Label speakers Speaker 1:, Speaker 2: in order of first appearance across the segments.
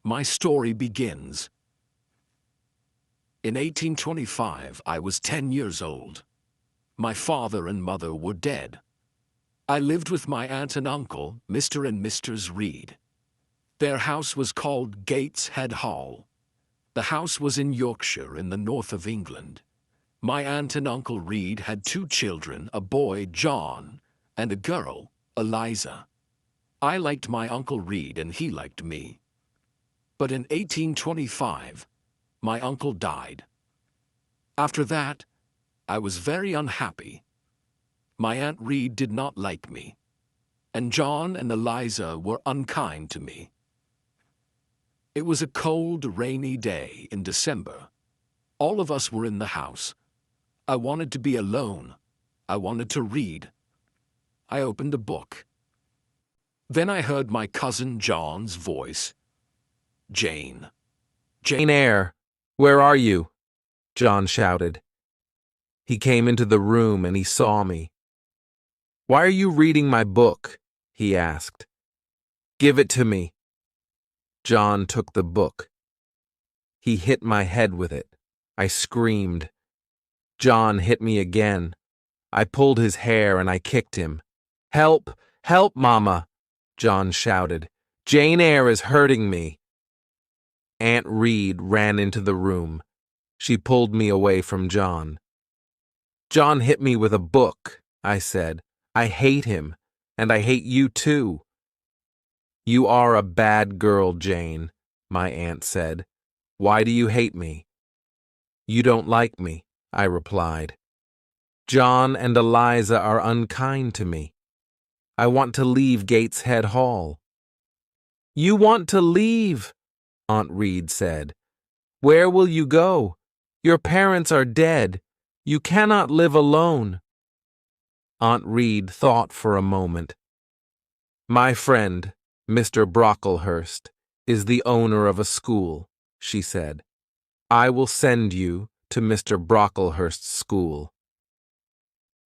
Speaker 1: My story begins. In 1825, I was 10 years old. My father and mother were dead. I lived with my aunt and uncle, Mr. and Mrs. Reed. Their house was called Gateshead Hall. The house was in Yorkshire in the north of England. My aunt and uncle Reed had two children, a boy, John, and a girl, Eliza. I liked my uncle Reed and he liked me. But in 1825, my uncle died. After that, I was very unhappy. My Aunt Reed did not like me, and John and Eliza were unkind to me. It was a cold, rainy day in December. All of us were in the house. I wanted to be alone. I wanted to read. I opened a book. Then I heard my cousin John's voice. Jane.
Speaker 2: Jane Eyre, where are you? John shouted. He came into the room and he saw me. Why are you reading my book? He asked. Give it to me. John took the book. He hit my head with it. I screamed. John hit me again. I pulled his hair and I kicked him. Help! Help, Mama! John shouted. Jane Eyre is hurting me. Aunt Reed ran into the room. She pulled me away from John. John hit me with a book, I said. I hate him, and I hate you too. You are a bad girl, Jane, my aunt said. Why do you hate me? You don't like me, I replied. John and Eliza are unkind to me. I want to leave Gateshead Hall. You want to leave? Aunt Reed said. Where will you go? Your parents are dead. You cannot live alone. Aunt Reed thought for a moment. My friend, Mr. Brocklehurst, is the owner of a school, she said. I will send you to Mr. Brocklehurst's school.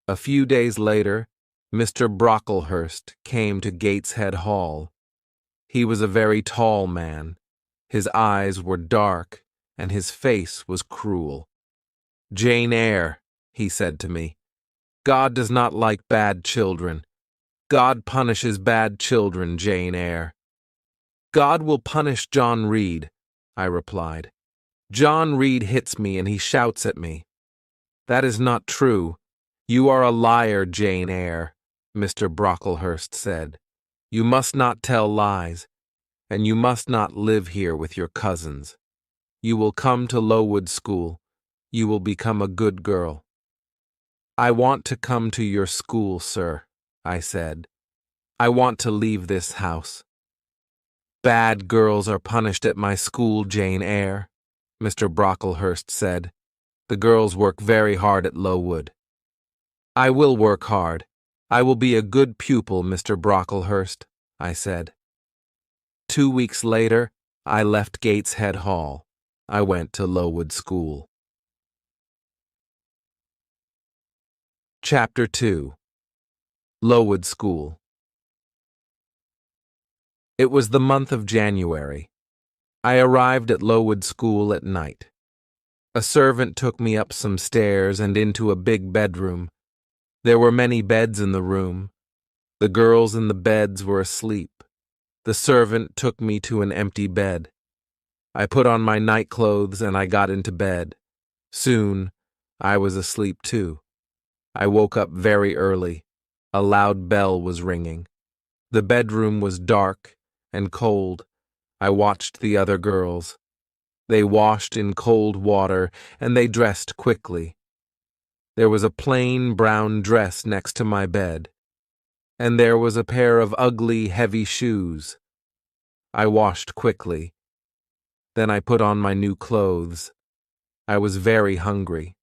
Speaker 2: A few days later, Mr. Brocklehurst came to Gateshead Hall. He was a very tall man. His eyes were dark, and his face was cruel. Jane Eyre, he said to me, God does not like bad children. God punishes bad children, Jane Eyre. God will punish John Reed, I replied. John Reed hits me and he shouts at me. That is not true. You are a liar, Jane Eyre, Mr. Brocklehurst said. You must not tell lies, and you must not live here with your cousins. You will come to Lowood School. You will become a good girl. I want to come to your school, sir, I said. I want to leave this house. Bad girls are punished at my school, Jane Eyre, Mr. Brocklehurst said. The girls work very hard at Lowood. I will work hard. I will be a good pupil, Mr. Brocklehurst, I said. 2 weeks later, I left Gateshead Hall. I went to Lowood School. Chapter 2. Lowood School. It was the month of January. I arrived at Lowood School at night. A servant took me up some stairs and into a big bedroom. There were many beds in the room. The girls in the beds were asleep. The servant took me to an empty bed. I put on my nightclothes and I got into bed. Soon, I was asleep too. I woke up very early. A loud bell was ringing. The bedroom was dark and cold. I watched the other girls. They washed in cold water and they dressed quickly. There was a plain brown dress next to my bed, and there was a pair of ugly, heavy shoes. I washed quickly. Then I put on my new clothes. I was very hungry.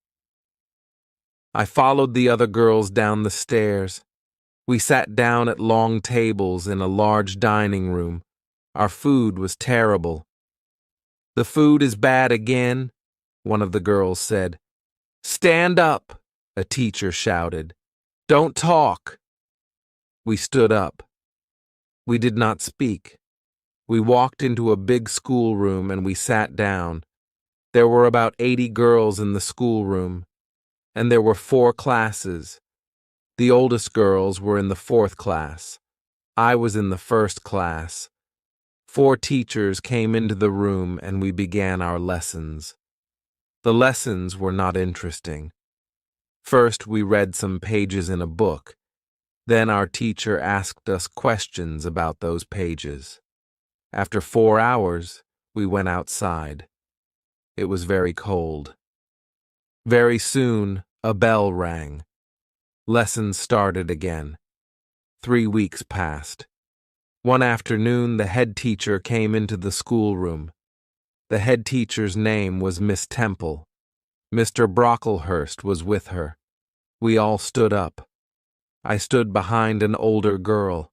Speaker 2: I followed the other girls down the stairs. We sat down at long tables in a large dining room. Our food was terrible. The food is bad again, one of the girls said. Stand up, a teacher shouted. Don't talk. We stood up. We did not speak. We walked into a big schoolroom and we sat down. There were about 80 girls in the schoolroom, and there were 4 classes. The oldest girls were in the 4th class. I was in the 1st class. 4 teachers came into the room and we began our lessons. The lessons were not interesting. First, we read some pages in a book. Then our teacher asked us questions about those pages. After 4 hours, we went outside. It was very cold. Very soon, a bell rang. Lessons started again. 3 weeks passed. One afternoon, the head teacher came into the schoolroom. The head teacher's name was Miss Temple. Mr. Brocklehurst was with her. We all stood up. I stood behind an older girl.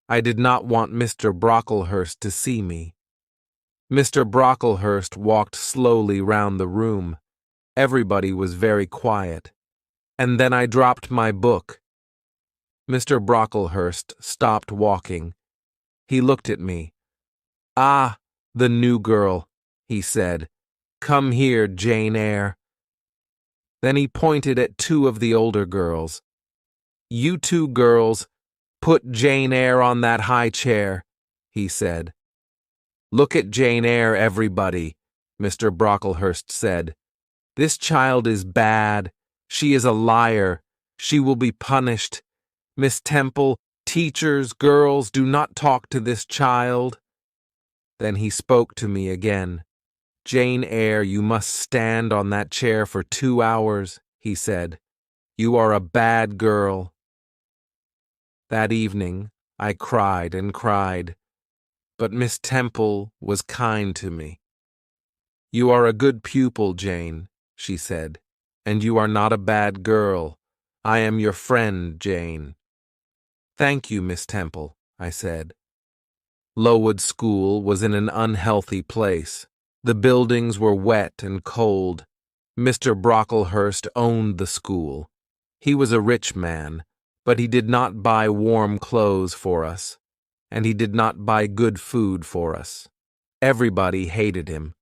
Speaker 2: I did not want Mr. Brocklehurst to see me. Mr. Brocklehurst walked slowly round the room. Everybody was very quiet. And then I dropped my book. Mr. Brocklehurst stopped walking. He looked at me. "Ah, the new girl," he said. "Come here, Jane Eyre." Then he pointed at 2 of the older girls. "You 2 girls, put Jane Eyre on that high chair," he said. "Look at Jane Eyre, everybody," Mr. Brocklehurst said. "This child is bad. She is a liar. She will be punished. Miss Temple, teachers, girls, do not talk to this child." Then he spoke to me again. "Jane Eyre, you must stand on that chair for 2 hours," he said. "You are a bad girl." That evening, I cried and cried, but Miss Temple was kind to me. "You are a good pupil, Jane," she said, "and you are not a bad girl. I am your friend, Jane." "Thank you, Miss Temple," I said. Lowood School was in an unhealthy place. The buildings were wet and cold. Mr. Brocklehurst owned the school. He was a rich man, but he did not buy warm clothes for us, and he did not buy good food for us. Everybody hated him.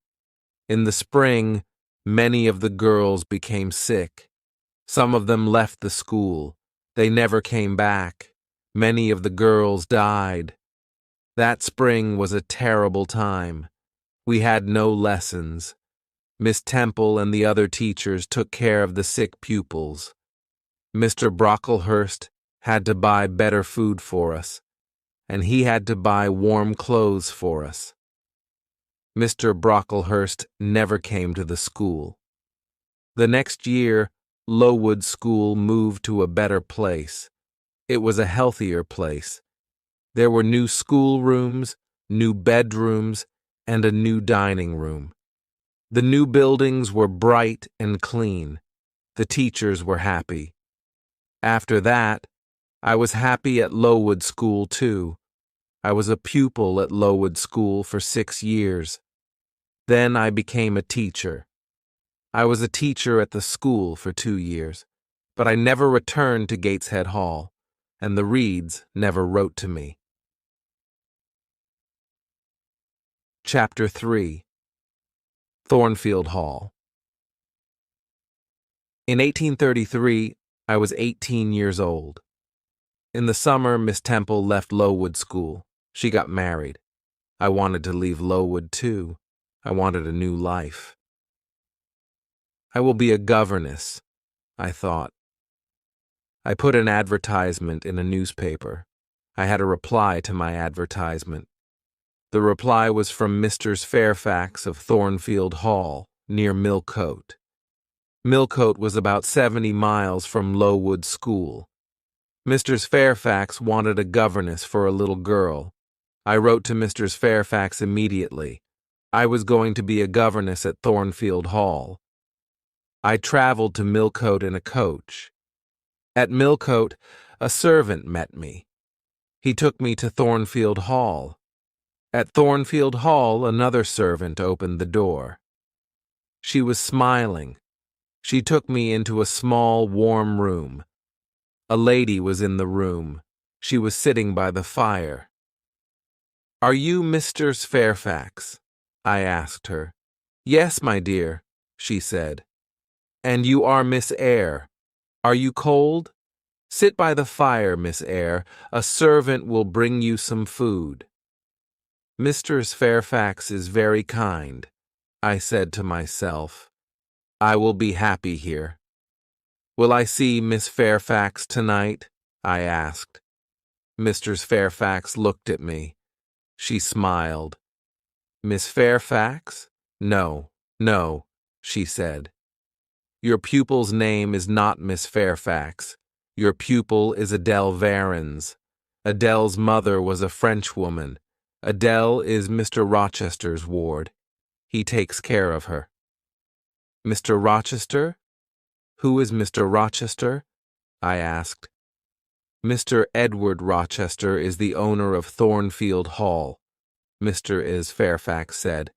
Speaker 2: In the spring, many of the girls became sick. Some of them left the school. They never came back. Many of the girls died. That spring was a terrible time. We had no lessons. Miss Temple and the other teachers took care of the sick pupils. Mr. Brocklehurst had to buy better food for us, and he had to buy warm clothes for us. Mr. Brocklehurst never came to the school. The next year, Lowood School moved to a better place. It was a healthier place. There were new schoolrooms, new bedrooms, and a new dining room. The new buildings were bright and clean. The teachers were happy. After that, I was happy at Lowood School too. I was a pupil at Lowood School for 6 years. Then I became a teacher. I was a teacher at the school for 2 years, but I never returned to Gateshead Hall, and the Reeds never wrote to me. Chapter 3. Thornfield Hall. In 1833, I was 18 years old. In the summer, Miss Temple left Lowood School. She got married. I wanted to leave Lowood too. I wanted a new life. I will be a governess, I thought. I put an advertisement in a newspaper. I had a reply to my advertisement. The reply was from Mr. Fairfax of Thornfield Hall, near Millcote. Millcote was about 70 miles from Lowood School. Mr. Fairfax wanted a governess for a little girl. I wrote to Mr. Fairfax immediately. I was going to be a governess at Thornfield Hall. I traveled to Millcote in a coach. At Millcote, a servant met me. He took me to Thornfield Hall. At Thornfield Hall, another servant opened the door. She was smiling. She took me into a small, warm room. A lady was in the room. She was sitting by the fire. Are you Mr. Fairfax? I asked her. Yes, my dear, she said. And you are Miss Eyre. Are you cold? Sit by the fire, Miss Eyre. A servant will bring you some food. Mr. Fairfax is very kind, I said to myself. I will be happy here. Will I see Miss Fairfax tonight? I asked. Mr. Fairfax looked at me. She smiled. Miss Fairfax? No, no, she said. Your pupil's name is not Miss Fairfax. Your pupil is Adele Varens. Adele's mother was a Frenchwoman. Adele is Mr. Rochester's ward. He takes care of her. Mr. Rochester? Who is Mr. Rochester? I asked. Mr. Edward Rochester is the owner of Thornfield Hall, Mr. Fairfax said.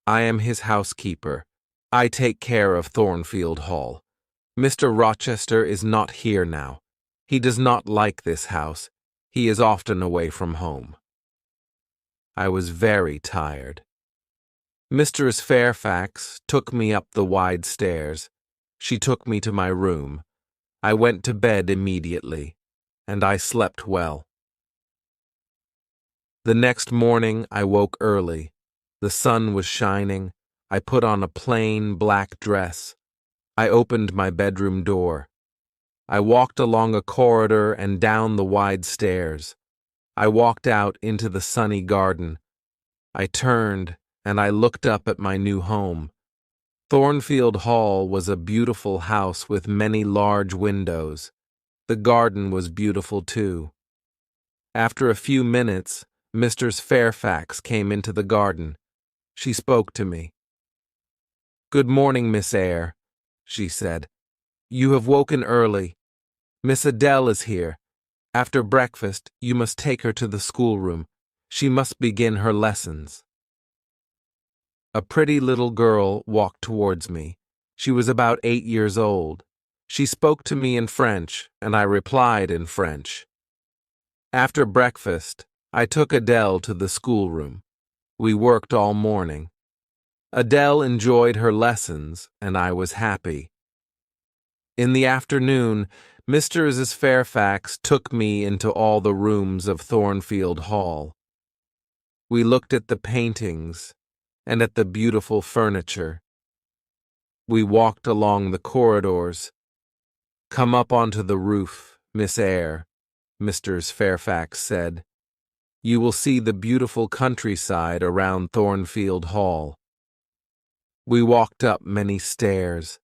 Speaker 2: I am his housekeeper. I take care of Thornfield Hall. Mr. Rochester is not here now. He does not like this house. He is often away from home. I was very tired. Mistress Fairfax took me up the wide stairs. She took me to my room. I went to bed immediately, and I slept well. The next morning I woke early. The sun was shining. I put on a plain black dress. I opened my bedroom door. I walked along a corridor and down the wide stairs. I walked out into the sunny garden. I turned and I looked up at my new home. Thornfield Hall was a beautiful house with many large windows. The garden was beautiful too. After a few minutes, Mistress Fairfax came into the garden. She spoke to me. Good morning, Miss Eyre, she said. You have woken early. Miss Adele is here. After breakfast, you must take her to the schoolroom. She must begin her lessons. A pretty little girl walked towards me. She was about 8 years old. She spoke to me in French, and I replied in French. After breakfast, I took Adele to the schoolroom. We worked all morning. Adele enjoyed her lessons, and I was happy. In the afternoon, Mrs. Fairfax took me into all the rooms of Thornfield Hall. We looked at the paintings and at the beautiful furniture. We walked along the corridors. Come up onto the roof, Miss Eyre, Mrs. Fairfax said. You will see the beautiful countryside around Thornfield Hall. We walked up many stairs.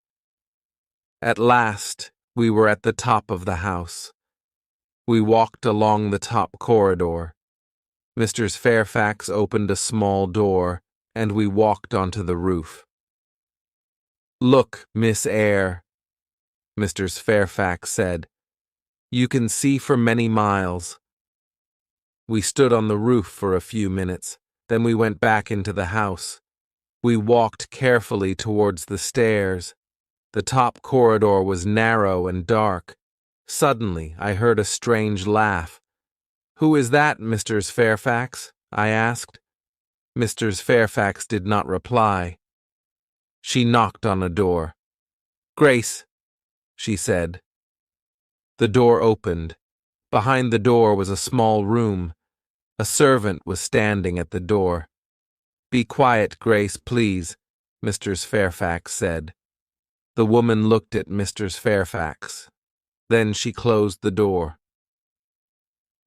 Speaker 2: At last, we were at the top of the house. We walked along the top corridor. Mrs. Fairfax opened a small door, and we walked onto the roof. Look, Miss Eyre, Mrs. Fairfax said. You can see for many miles. We stood on the roof for a few minutes, then we went back into the house. We walked carefully towards the stairs. The top corridor was narrow and dark. Suddenly, I heard a strange laugh. Who is that, Mrs. Fairfax? I asked. Mrs. Fairfax did not reply. She knocked on a door. Grace, she said. The door opened. Behind the door was a small room. A servant was standing at the door. Be quiet, Grace, please, Mrs. Fairfax said. The woman looked at Mrs. Fairfax. Then she closed the door.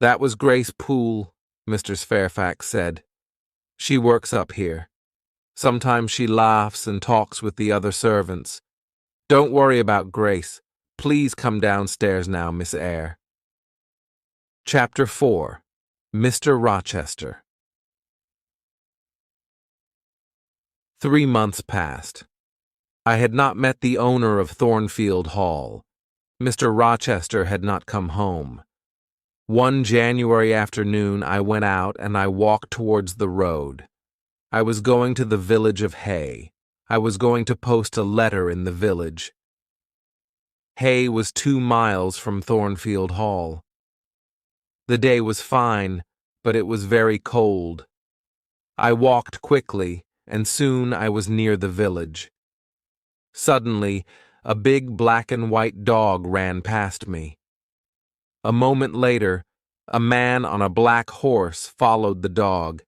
Speaker 2: That was Grace Poole, Mrs. Fairfax said. She works up here. Sometimes she laughs and talks with the other servants. Don't worry about Grace. Please come downstairs now, Miss Eyre. Chapter 4. Mr. Rochester. 3 months passed. I had not met the owner of Thornfield Hall. Mr. Rochester had not come home. One January afternoon I went out and I walked towards the road. I was going to the village of Hay. I was going to post a letter in the village. Hay was 2 miles from Thornfield Hall. The day was fine, but it was very cold. I walked quickly, and soon I was near the village. Suddenly, a big black and white dog ran past me. A moment later, a man on a black horse followed the dog.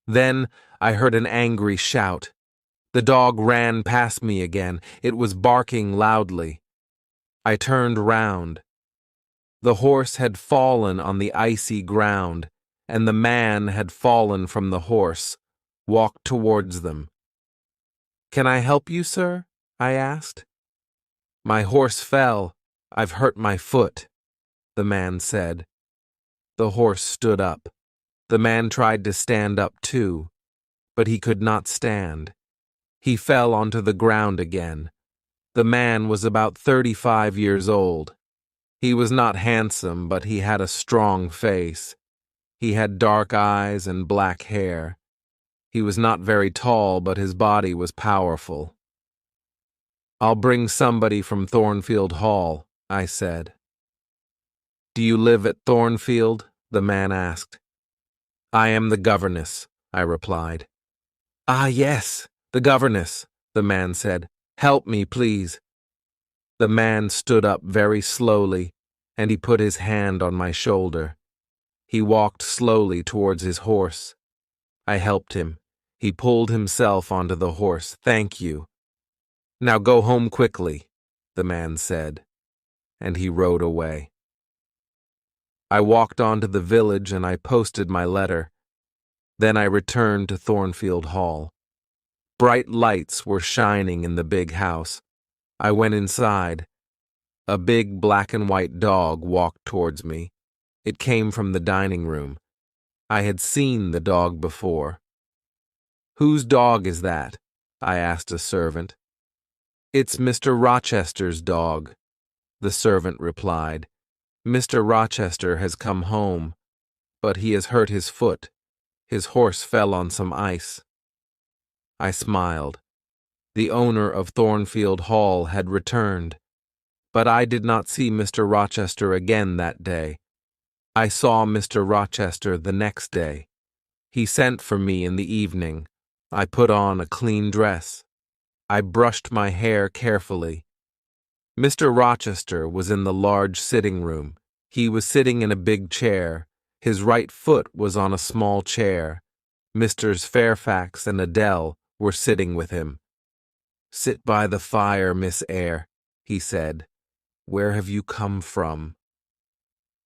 Speaker 2: Then I heard an angry shout. The dog ran past me again. It was barking loudly. I turned round. The horse had fallen on the icy ground, and the man had fallen from the horse, walked towards them. "Can I help you, sir?" I asked. "My horse fell. I've hurt my foot," the man said. The horse stood up. The man tried to stand up too, but he could not stand. He fell onto the ground again. The man was about 35 years old. He was not handsome, but he had a strong face. He had dark eyes and black hair. He was not very tall, but his body was powerful. "I'll bring somebody from Thornfield Hall," I said. "Do you live at Thornfield?" the man asked. "I am the governess," I replied. "Ah, yes, the governess," the man said. "Help me, please." The man stood up very slowly, and he put his hand on my shoulder. He walked slowly towards his horse. I helped him. He pulled himself onto the horse. "Thank you." "Now go home quickly," the man said, and he rode away. I walked on to the village and I posted my letter. Then I returned to Thornfield Hall. Bright lights were shining in the big house. I went inside. A big black and white dog walked towards me. It came from the dining room. I had seen the dog before. "Whose dog is that?" I asked a servant. "It's Mr. Rochester's dog," the servant replied. "Mr. Rochester has come home, but he has hurt his foot. His horse fell on some ice." I smiled. The owner of Thornfield Hall had returned, but I did not see Mr. Rochester again that day. I saw Mr. Rochester the next day. He sent for me in the evening. I put on a clean dress. I brushed my hair carefully. Mr. Rochester was in the large sitting room. He was sitting in a big chair. His right foot was on a small chair. Misters Fairfax and Adele were sitting with him. "Sit by the fire, Miss Eyre," he said. "Where have you come from?"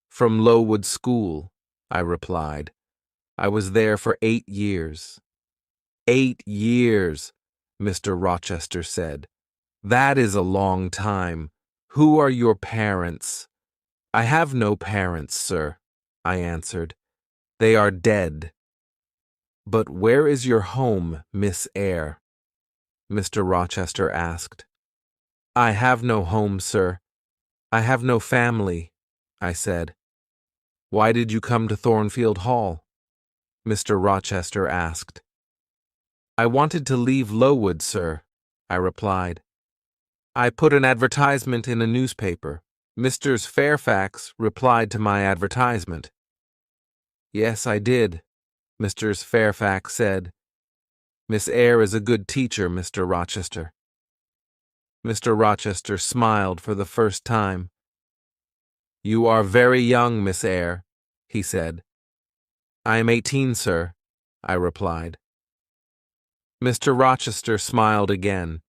Speaker 2: "From Lowood School," I replied. "I was there for 8 years." "8 years," Mr. Rochester said. "That is a long time. Who are your parents?" "I have no parents, sir," I answered. "They are dead." "But where is your home, Miss Eyre?" Mr. Rochester asked. "I have no home, sir. I have no family," I said. "Why did you come to Thornfield Hall?" Mr. Rochester asked. "I wanted to leave Lowood, sir," I replied. "I put an advertisement in a newspaper. Misters Fairfax replied to my advertisement." "Yes, I did," Misters Fairfax said. "Miss Eyre is a good teacher, Mr. Rochester." Mr. Rochester smiled for the first time. "You are very young, Miss Eyre," he said. "I am 18, sir," I replied. Mr. Rochester smiled again.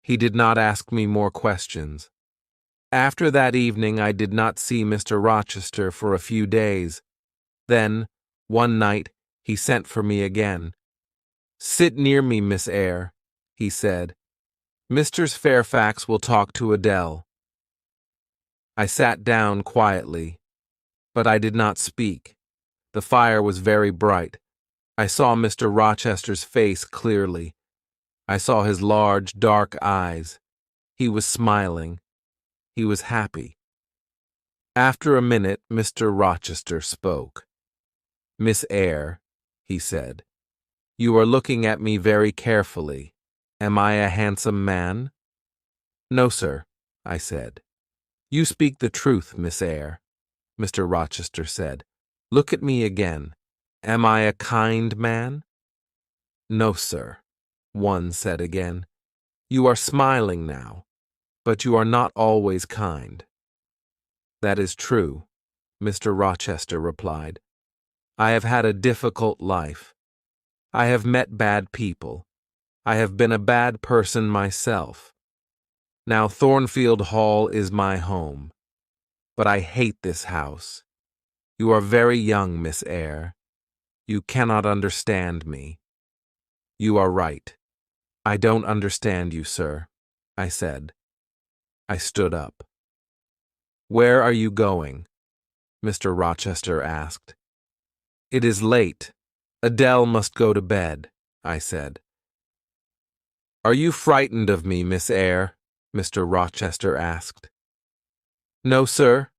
Speaker 2: He did not ask me more questions. After that evening I did not see Mr. Rochester for a few days. Then, one night, he sent for me again. "Sit near me, Miss Eyre," he said. "Mr. Fairfax will talk to Adele." I sat down quietly, but I did not speak. The fire was very bright. I saw Mr. Rochester's face clearly. I saw his large, dark eyes. He was smiling. He was happy. After a minute, Mr. Rochester spoke. "Miss Eyre," he said, "you are looking at me very carefully. Am I a handsome man?" "No, sir," I said. "You speak the truth, Miss Eyre," Mr. Rochester said. "Look at me again. Am I a kind man? No, sir, one said again. You are smiling now, but you are not always kind. That is true, Mr. Rochester replied. I have had a difficult life. I have met bad people. I have been a bad person myself. Now Thornfield Hall is my home, but I hate this house. You are very young, Miss Eyre. You cannot understand me. You are right. I don't understand you, sir, I said. I stood up. Where are you going? Mr. Rochester asked. It is late. Adele must go to bed, I said. Are you frightened of me, Miss Eyre? Mr. Rochester asked. No, sir,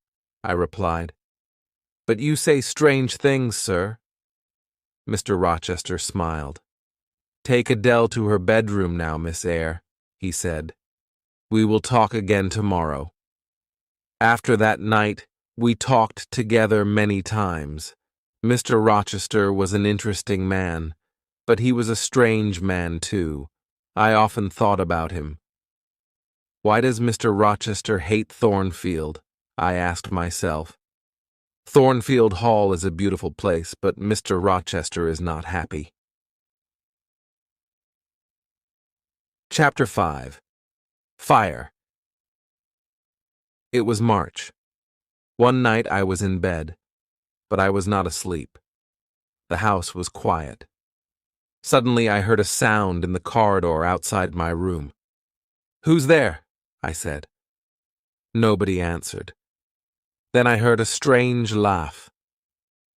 Speaker 2: I replied. But you say strange things, sir. Mr. Rochester smiled. Take Adele to her bedroom now, Miss Eyre, he said. We will talk again tomorrow. After that night, we talked together many times. Mr. Rochester was an interesting man, but he was a strange man, too. I often thought about him. Why does Mr. Rochester hate Thornfield? I asked myself. Thornfield Hall is a beautiful place, but Mr. Rochester is not happy. Chapter 5. Fire. It was March. One night I was in bed, but I was not asleep. The house was quiet. Suddenly I heard a sound in the corridor outside my room. Who's there? I said. Nobody answered. Then I heard a strange laugh.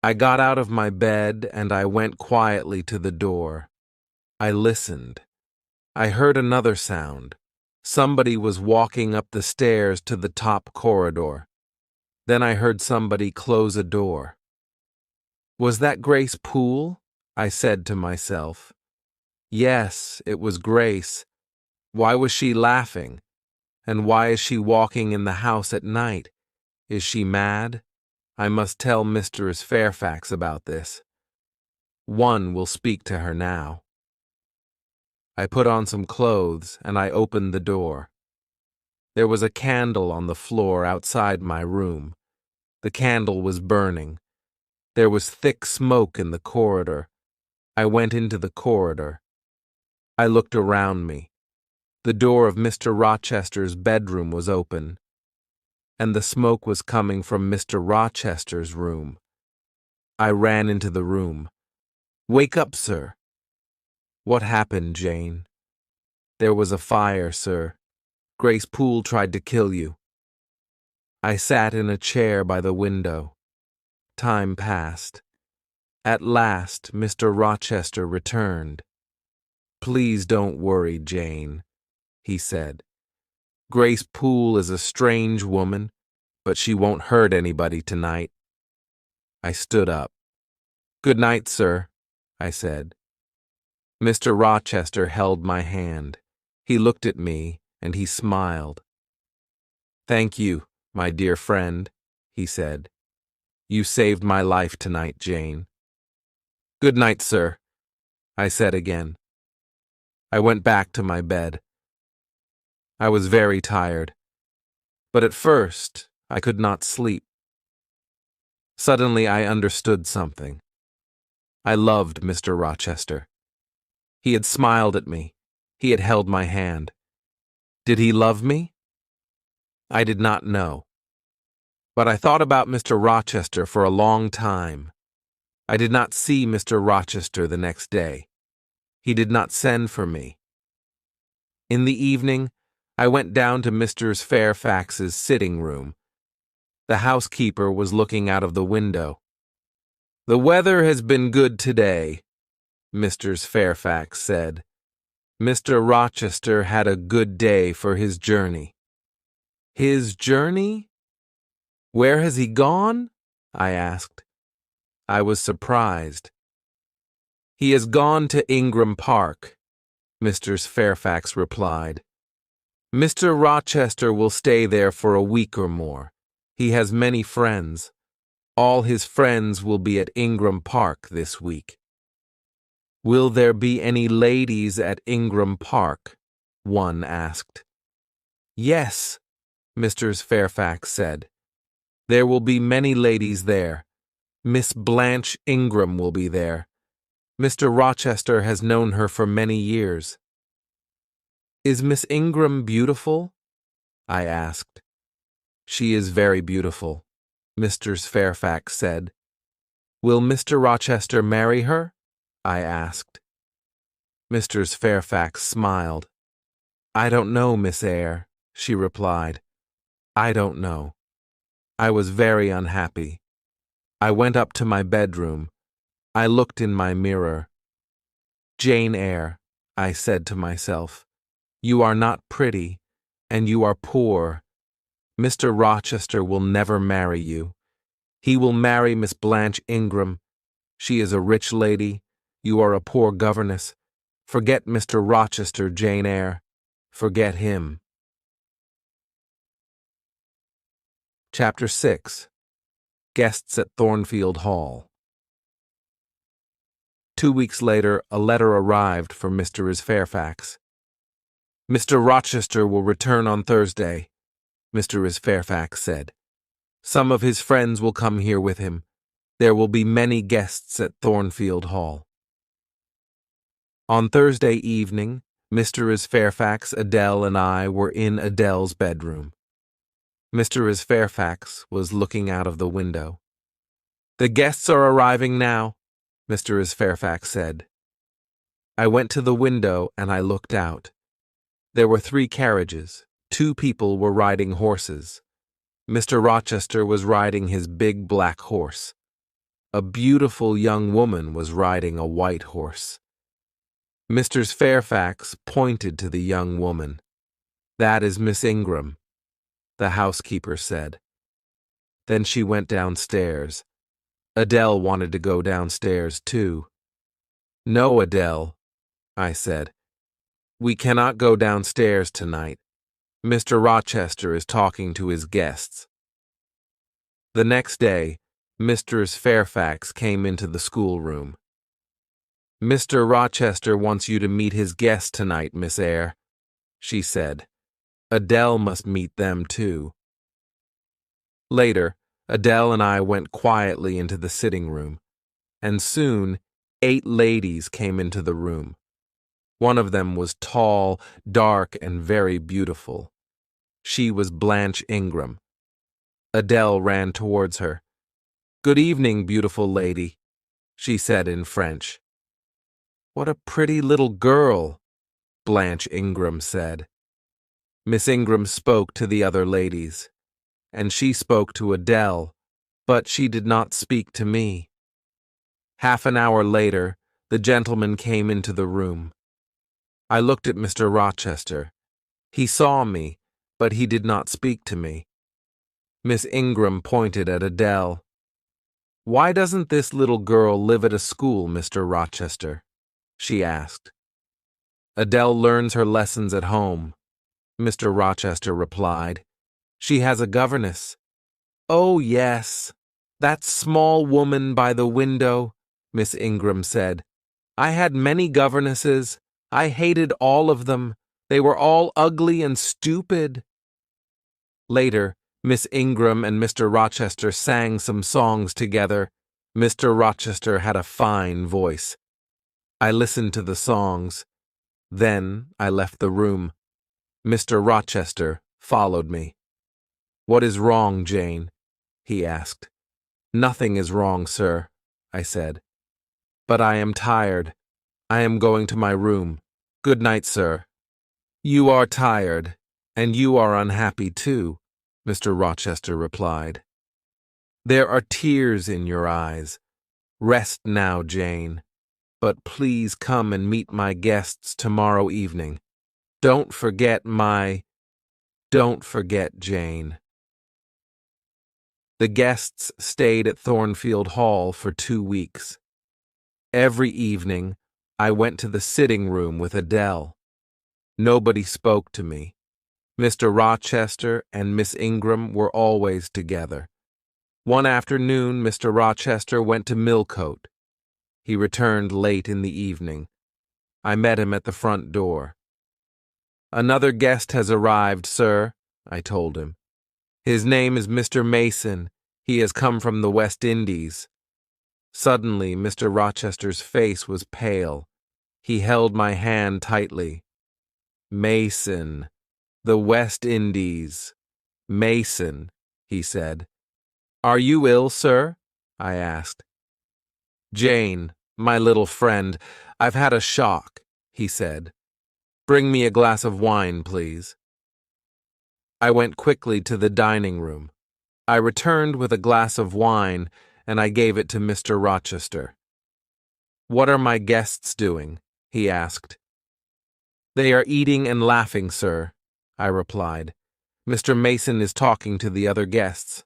Speaker 2: I got out of my bed and I went quietly to the door. I listened. I heard another sound. Somebody was walking up the stairs to the top corridor. Then I heard somebody close a door. Was that Grace Poole? I said to myself. Yes, it was Grace. Why was she laughing? And why is she walking in the house at night? Is she mad? I must tell Mistress Fairfax about this. One will speak to her now. I put on some clothes and I opened the door. There was a candle on the floor outside my room. The candle was burning. There was thick smoke in the corridor. I went into the corridor. I looked around me. The door of Mr. Rochester's bedroom was open, and the smoke was coming from Mr. Rochester's room. I ran into the room. Wake up, sir. What happened, Jane? There was a fire, sir. Grace Poole tried to kill you. I sat in a chair by the window. Time passed. At last, Mr. Rochester returned. Please don't worry, Jane, he said. Grace Poole is a strange woman, but she won't hurt anybody tonight. I stood up. Good night, sir, I said. Mr. Rochester held my hand. He looked at me, and he smiled. Thank you, my dear friend, he said. You saved my life tonight, Jane. Good night, sir, I said again. I went back to my bed. I was very tired, but at first I could not sleep. Suddenly I understood something. I loved Mr. Rochester. He had smiled at me. He had held my hand. Did he love me? I did not know. But I thought about Mr. Rochester for a long time. I did not see Mr. Rochester the next day. He did not send for me. In the evening, I went down to Mr. Fairfax's sitting room. The housekeeper was looking out of the window. The weather has been good today, Mr. Fairfax said. Mr. Rochester had a good day for his journey. His journey? Where has he gone? I asked. I was surprised. He has gone to Ingram Park, Mr. Fairfax replied. Mr. Rochester will stay there for a week or more. He has many friends. All his friends will be at Ingram Park this week. Will there be any ladies at Ingram Park? One asked. Yes, Mr. Fairfax said. There will be many ladies there. Miss Blanche Ingram will be there. Mr. Rochester has known her for many years. Is Miss Ingram beautiful? I asked. She is very beautiful, Mr. Fairfax said. Will Mr. Rochester marry her? I asked. Mr. Fairfax smiled. I don't know, Miss Eyre, she replied. I don't know. I was very unhappy. I went up to my bedroom. I looked in my mirror. Jane Eyre, I said to myself, you are not pretty, and you are poor. Mr. Rochester will never marry you. He will marry Miss Blanche Ingram. She is a rich lady. You are a poor governess. Forget Mr. Rochester, Jane Eyre. Forget him. Chapter 6. Guests at Thornfield Hall. 2 weeks later, a letter arrived for Mr. Fairfax. Mr. Rochester will return on Thursday, Mr. Fairfax said. Some of his friends will come here with him. There will be many guests at Thornfield Hall. On Thursday evening, Mr. Fairfax, Adele, and I were in Adele's bedroom. Mr. Fairfax was looking out of the window. The guests are arriving now, Mr. Fairfax said. I went to the window and I looked out. There were 3 carriages. 2 people were riding horses. Mr. Rochester was riding his big black horse. A beautiful young woman was riding a white horse. Mr. Fairfax pointed to the young woman. That is Miss Ingram, the housekeeper said. Then she went downstairs. Adele wanted to go downstairs too. No, Adele, I said. We cannot go downstairs tonight. Mr. Rochester is talking to his guests. The next day, Mr. Fairfax came into the schoolroom. Mr. Rochester wants you to meet his guests tonight, Miss Eyre, she said. Adele must meet them too. Later, Adele and I went quietly into the sitting room, and soon 8 ladies came into the room. One of them was tall, dark, and very beautiful. She was Blanche Ingram. Adele ran towards her. Good evening, beautiful lady, she said in French. What a pretty little girl, Blanche Ingram said. Miss Ingram spoke to the other ladies, and she spoke to Adele, but she did not speak to me. Half an hour later, the gentleman came into the room. I looked at Mr. Rochester. He saw me, but he did not speak to me. Miss Ingram pointed at Adele. Why doesn't this little girl live at a school, Mr. Rochester? She asked. Adele learns her lessons at home, Mr. Rochester replied. She has a governess. Oh, yes, that small woman by the window, Miss Ingram said. I had many governesses. I hated all of them. They were all ugly and stupid. Later, Miss Ingram and Mr. Rochester sang some songs together. Mr. Rochester had a fine voice. I listened to the songs. Then I left the room. Mr. Rochester followed me. What is wrong, Jane? He asked. Nothing is wrong, sir, I said. But I am tired. I am going to my room. Good night, sir. You are tired, and you are unhappy too, Mr. Rochester replied. There are tears in your eyes. Rest now, Jane. But please come and meet my guests tomorrow evening. Don't forget Jane. The guests stayed at Thornfield Hall for 2 weeks. Every evening, I went to the sitting room with Adele. Nobody spoke to me. Mr. Rochester and Miss Ingram were always together. One afternoon, Mr. Rochester went to Millcote. He returned late in the evening. I met him at the front door. "Another guest has arrived, sir," I told him. "His name is Mr. Mason. He has come from the West Indies." Suddenly, Mr. Rochester's face was pale. He held my hand tightly. "Mason, the West Indies. Mason," he said. "Are you ill, sir?" I asked. "Jane, my little friend, I've had a shock," he said. "Bring me a glass of wine, please." I went quickly to the dining room. I returned with a glass of wine, and I gave it to Mr. Rochester. "What are my guests doing?" he asked. "They are eating and laughing, sir," I replied. "Mr. Mason is talking to the other guests."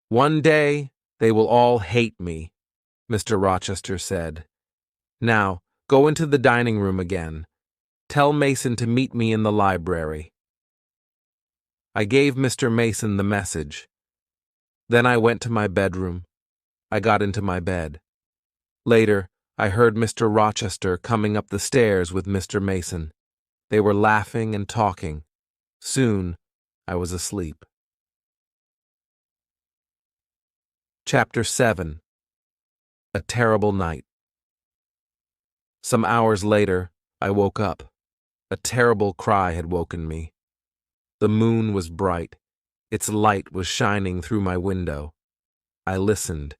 Speaker 2: "One day they will all hate me," Mr. Rochester said. "Now, go into the dining room again. Tell Mason to meet me in the library." I gave Mr. Mason the message. Then I went to my bedroom. I got into my bed. Later, I heard Mr. Rochester coming up the stairs with Mr. Mason. They were laughing and talking. Soon, I was asleep. Chapter 7. A Terrible Night. Some hours later, I woke up. A terrible cry had woken me. The moon was bright. Its light was shining through my window. I listened.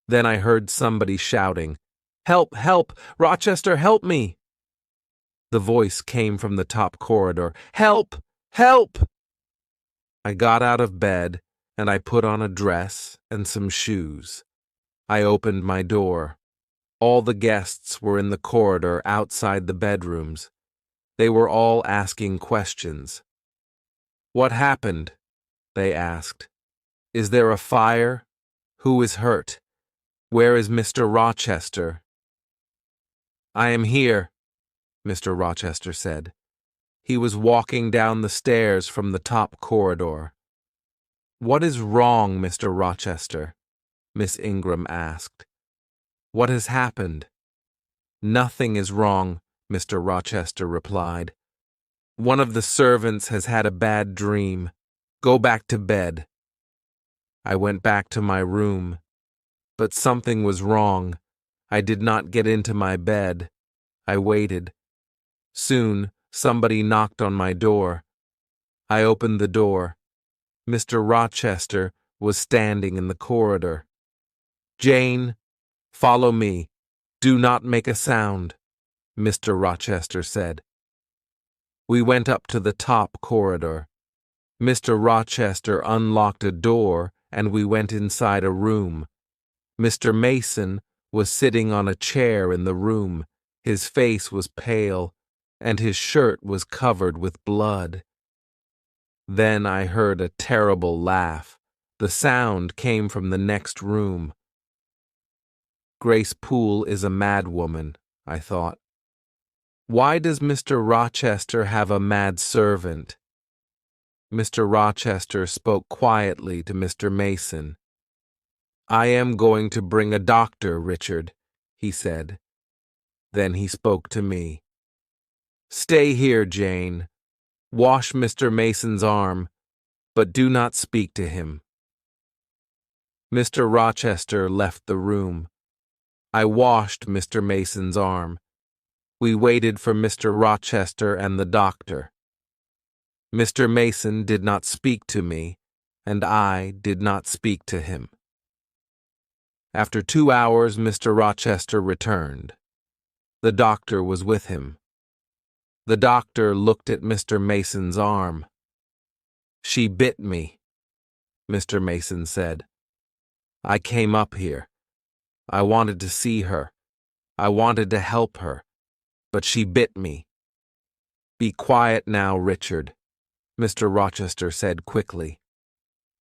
Speaker 2: Then I heard somebody shouting, "Help! Help! Rochester, help me!" The voice came from the top corridor. "Help! Help!" I got out of bed, and I put on a dress and some shoes. I opened my door. All the guests were in the corridor outside the bedrooms. They were all asking questions. "What happened?" they asked. "Is there a fire? Who is hurt? Where is Mr. Rochester?" "I am here," Mr. Rochester said. He was walking down the stairs from the top corridor. "What is wrong, Mr. Rochester?" Miss Ingram asked. "What has happened?" "Nothing is wrong," Mr. Rochester replied. "One of the servants has had a bad dream. Go back to bed." I went back to my room. But something was wrong. I did not get into my bed. I waited. Soon, somebody knocked on my door. I opened the door. Mr. Rochester was standing in the corridor. "Jane, follow me. Do not make a sound," Mr. Rochester said. We went up to the top corridor. Mr. Rochester unlocked a door, and we went inside a room. Mr. Mason was sitting on a chair in the room. His face was pale, and his shirt was covered with blood. Then I heard a terrible laugh. The sound came from the next room. Grace Poole is a madwoman, I thought. Why does Mr. Rochester have a mad servant? Mr. Rochester spoke quietly to Mr. Mason. "I am going to bring a doctor, Richard," he said. Then he spoke to me. "Stay here, Jane. Wash Mr. Mason's arm, but do not speak to him." Mr. Rochester left the room. I washed Mr. Mason's arm. We waited for Mr. Rochester and the doctor. Mr. Mason did not speak to me, and I did not speak to him. After 2 hours, Mr. Rochester returned. The doctor was with him. The doctor looked at Mr. Mason's arm. "She bit me," Mr. Mason said. "I came up here. I wanted to see her. I wanted to help her, but she bit me." "Be quiet now, Richard," Mr. Rochester said quickly.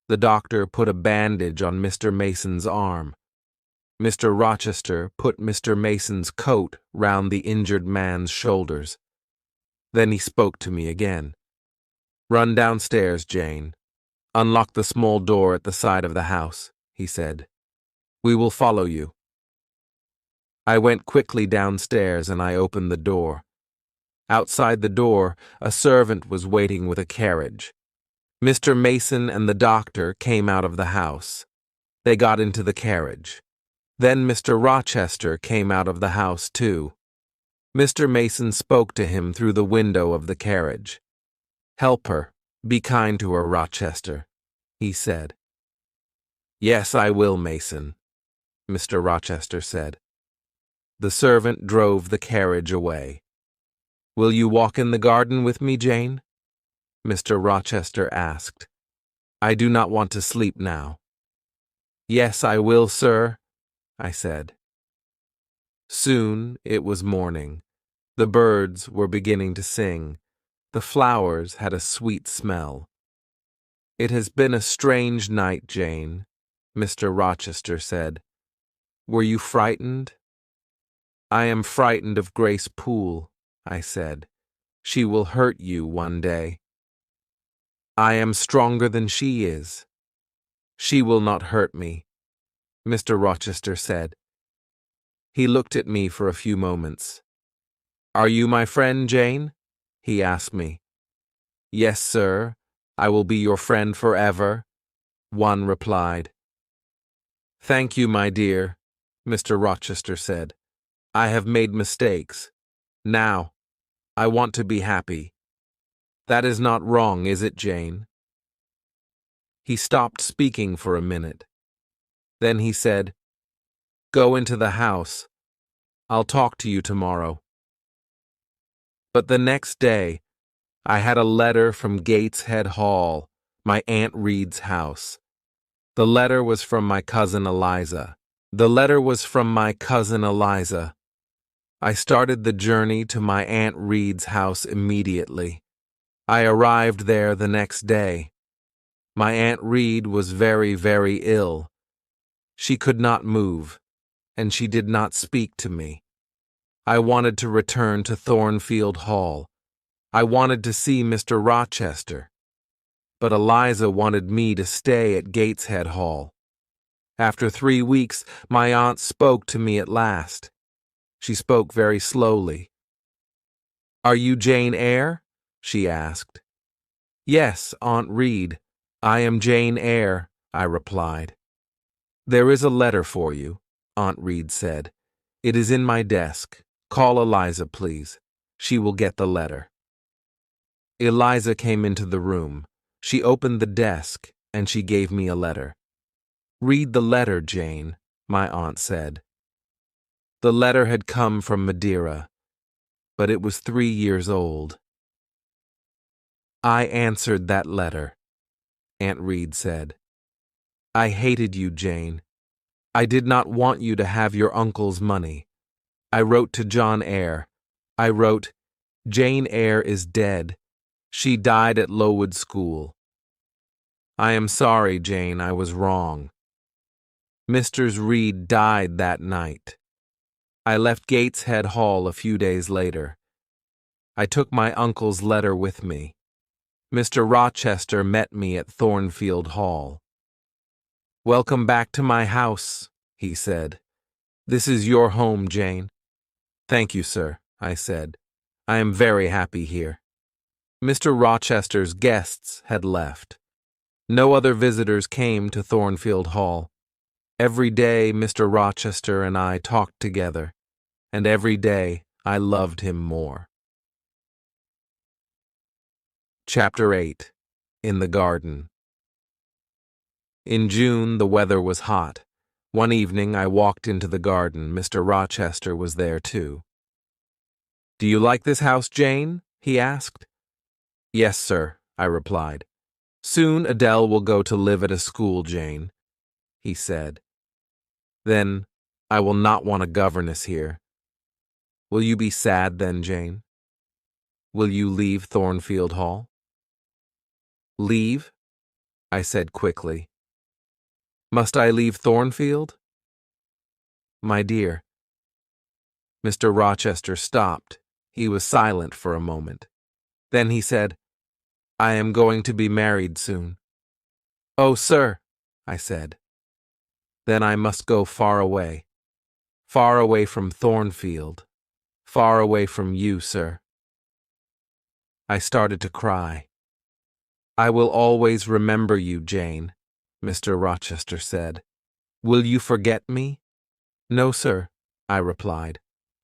Speaker 2: The doctor put a bandage on Mr. Mason's arm. Mr. Rochester put Mr. Mason's coat round the injured man's shoulders. Then he spoke to me again. "Run downstairs, Jane. Unlock the small door at the side of the house, he said. We will follow you. I went quickly downstairs and I opened the door. Outside the door, a servant was waiting with a carriage. Mr. Mason and the doctor came out of the house. They got into the carriage. Then Mr. Rochester came out of the house too. Mr. Mason spoke to him through the window of the carriage. Help her. Be kind to her, Rochester, he said. Yes, I will, Mason, Mr. Rochester said. The servant drove the carriage away. Will you walk in the garden with me, Jane? Mr. Rochester asked. I do not want to sleep now. Yes, I will, sir, I said. Soon it was morning. The birds were beginning to sing. The flowers had a sweet smell. It has been a strange night, Jane, Mr. Rochester said. Were you frightened? I am frightened of Grace Poole, I said. She will hurt you one day. I am stronger than she is. She will not hurt me, Mr. Rochester said. He looked at me for a few moments. Are you my friend, Jane? He asked me. Yes, sir. I will be your friend forever, one replied. Thank you, my dear, Mr. Rochester said. I have made mistakes. Now, I want to be happy. That is not wrong, is it, Jane? He stopped speaking for a minute. Then he said, Go into the house. I'll talk to you tomorrow. But the next day, I had a letter from Gateshead Hall, my Aunt Reed's house. The letter was from my cousin Eliza. I started the journey to my Aunt Reed's house immediately. I arrived there the next day. My Aunt Reed was very, very ill. She could not move, and she did not speak to me. I wanted to return to Thornfield Hall. I wanted to see Mr. Rochester. But Eliza wanted me to stay at Gateshead Hall. After 3 weeks, my aunt spoke to me at last. She spoke very slowly. Are you Jane Eyre? She asked. Yes, Aunt Reed. I am Jane Eyre, I replied. There is a letter for you, Aunt Reed said. It is in my desk. Call Eliza, please. She will get the letter. Eliza came into the room. She opened the desk, and she gave me a letter. Read the letter, Jane, my aunt said. The letter had come from Madeira, but it was 3 years old. I answered that letter, Aunt Reed said. I hated you, Jane. I did not want you to have your uncle's money. I wrote to John Eyre. I wrote, Jane Eyre is dead. She died at Lowood School. I am sorry, Jane, I was wrong. Mr. Reed died that night. I left Gateshead Hall a few days later. I took my uncle's letter with me. Mr. Rochester met me at Thornfield Hall. Welcome back to my house, he said. This is your home, Jane. Thank you, sir, I said. I am very happy here. Mr. Rochester's guests had left. No other visitors came to Thornfield Hall. Every day Mr. Rochester and I talked together, and every day I loved him more. Chapter 8. In the Garden. In June the weather was hot. One evening I walked into the garden. Mr. Rochester was there too. Do you like this house, Jane? He asked. Yes, sir, I replied. Soon Adele will go to live at a school, Jane, he said. Then I will not want a governess here. Will you be sad then, Jane? Will you leave Thornfield Hall? Leave? I said quickly. Must I leave Thornfield? My dear. Mr. Rochester stopped. He was silent for a moment. Then he said, I am going to be married soon. Oh, sir, I said. Then I must go far away from Thornfield, far away from you, sir. I started to cry. I will always remember you, Jane, Mr. Rochester said. Will you forget me? No, sir, I replied.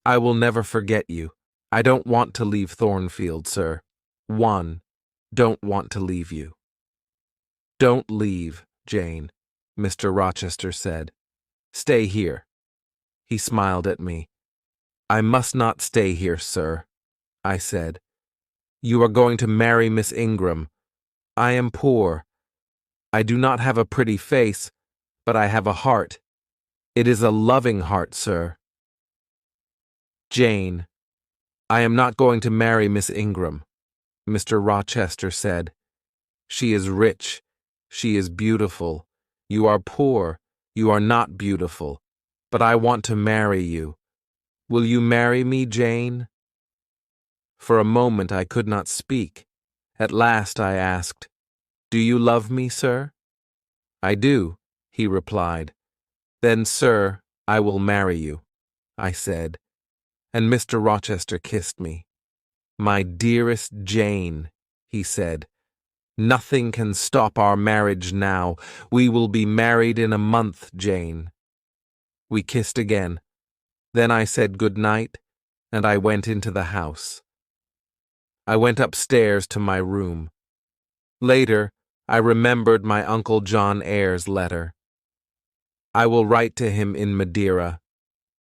Speaker 2: I will never forget you. I don't want to leave Thornfield, sir. Don't want to leave you. Don't leave, Jane, Mr. Rochester said. Stay here. He smiled at me. I must not stay here, sir, I said. You are going to marry Miss Ingram. I am poor. I do not have a pretty face, but I have a heart. It is a loving heart, sir. Jane, I am not going to marry Miss Ingram, Mr. Rochester said. She is rich. She is beautiful. You are poor. You are not beautiful. But I want to marry you. Will you marry me, Jane? For a moment I could not speak. At last I asked, Do you love me, sir? I do, he replied. Then, sir, I will marry you, I said, and Mr. Rochester kissed me. My dearest Jane, he said, nothing can stop our marriage now. We will be married in a month, Jane. We kissed again. Then I said good night, and I went into the house. I went upstairs to my room. Later, I remembered my Uncle John Eyre's letter. I will write to him in Madeira,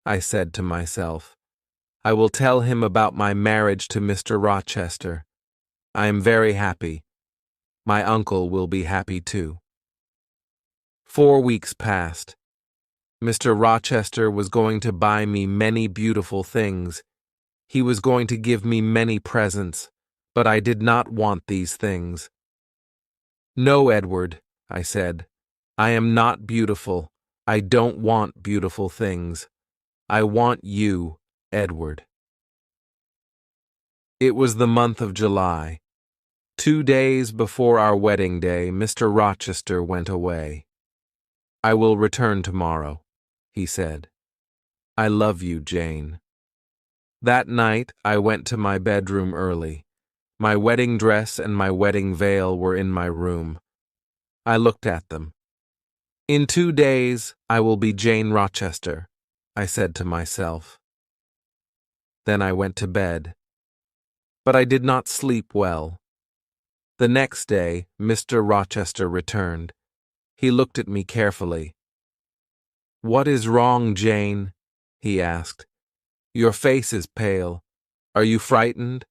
Speaker 2: I said to myself. I will tell him about my marriage to Mr. Rochester. I am very happy. My uncle will be happy too. 4 weeks passed. Mr. Rochester was going to buy me many beautiful things. He was going to give me many presents, but I did not want these things. No, Edward, I said. I am not beautiful. I don't want beautiful things. I want you, Edward. It was the month of July. 2 days before our wedding day, Mr. Rochester went away. I will return tomorrow, he said. I love you, Jane. That night, I went to my bedroom early. My wedding dress and my wedding veil were in my room. I looked at them. In 2 days, I will be Jane Rochester, I said to myself. Then I went to bed. But I did not sleep well. The next day, Mr. Rochester returned. He looked at me carefully. What is wrong, Jane? He asked. Your face is pale. Are you frightened?